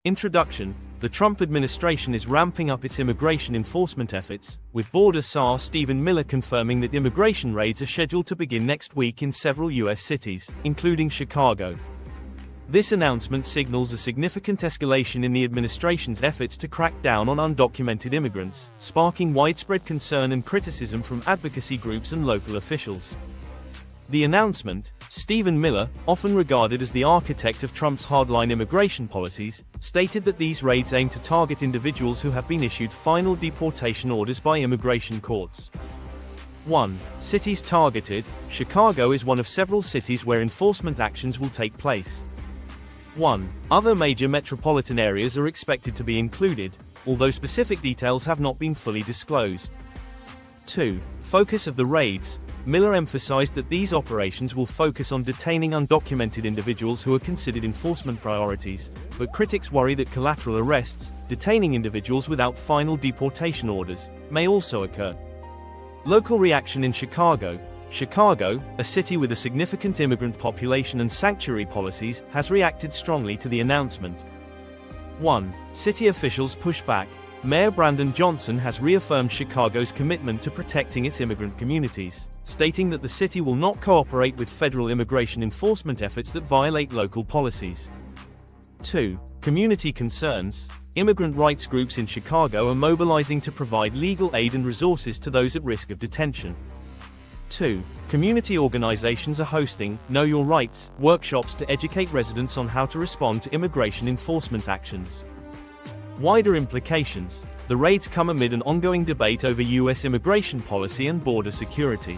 Introduction. The Trump administration is ramping up its immigration enforcement efforts, with border Czar Stephen Miller confirming that immigration raids are scheduled to begin next week in several U.S. cities, including Chicago. This announcement signals a significant escalation in the administration's efforts to crack down on undocumented immigrants, sparking widespread concern and criticism from advocacy groups and local officials. The announcement, Stephen Miller, often regarded as the architect of Trump's hardline immigration policies, stated that these raids aim to target individuals who have been issued final deportation orders by immigration courts. 1. Cities targeted. Chicago is one of several cities where enforcement actions will take place. 1. Other major metropolitan areas are expected to be included, although specific details have not been fully disclosed. 2. Focus of the raids. Miller emphasized that these operations will focus on detaining undocumented individuals who are considered enforcement priorities, but critics worry that collateral arrests, detaining individuals without final deportation orders, may also occur. Local reaction in Chicago. Chicago, a city with a significant immigrant population and sanctuary policies, has reacted strongly to the announcement. 1. City officials push back. Mayor Brandon Johnson has reaffirmed Chicago's commitment to protecting its immigrant communities, stating that the city will not cooperate with federal immigration enforcement efforts that violate local policies. 2. Community concerns. Immigrant rights groups in Chicago are mobilizing to provide legal aid and resources to those at risk of detention. 2. Community organizations are hosting Know Your Rights workshops to educate residents on how to respond to immigration enforcement actions. Wider implications. The raids come amid an ongoing debate over U.S. immigration policy and border security.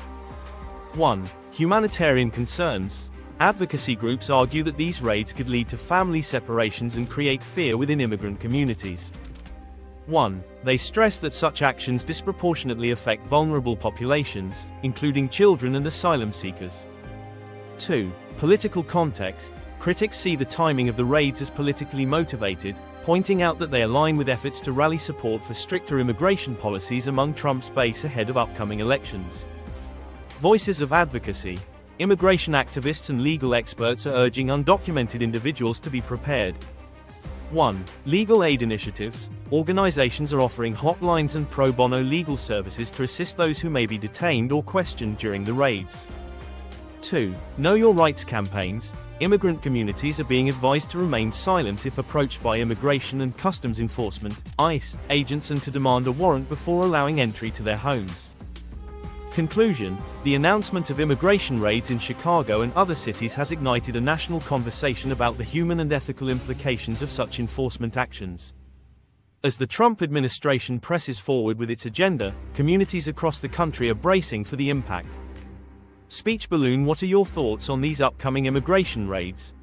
1. Humanitarian concerns. Advocacy groups argue that these raids could lead to family separations and create fear within immigrant communities. 1. They stress that such actions disproportionately affect vulnerable populations, including children and asylum seekers. 2. Political context. Critics see the timing of the raids as politically motivated, pointing out that they align with efforts to rally support for stricter immigration policies among Trump's base ahead of upcoming elections. Voices of advocacy. Immigration activists and legal experts are urging undocumented individuals to be prepared. 1. Legal aid initiatives. Organizations are offering hotlines and pro bono legal services to assist those who may be detained or questioned during the raids. 2. Know Your Rights campaigns. Immigrant communities are being advised to remain silent if approached by Immigration and Customs Enforcement (ICE) agents and to demand a warrant before allowing entry to their homes. Conclusion. The announcement of immigration raids in Chicago and other cities has ignited a national conversation about the human and ethical implications of such enforcement actions. As the Trump administration presses forward with its agenda, communities across the country are bracing for the impact. Speech Balloon. What are your thoughts on these upcoming immigration raids?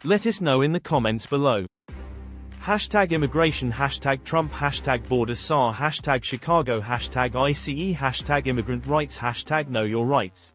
Let us know in the comments below. Hashtag immigration, hashtag Trump, hashtag border Czar, hashtag Chicago, hashtag ICE, hashtag immigrant rights, hashtag Know Your Rights.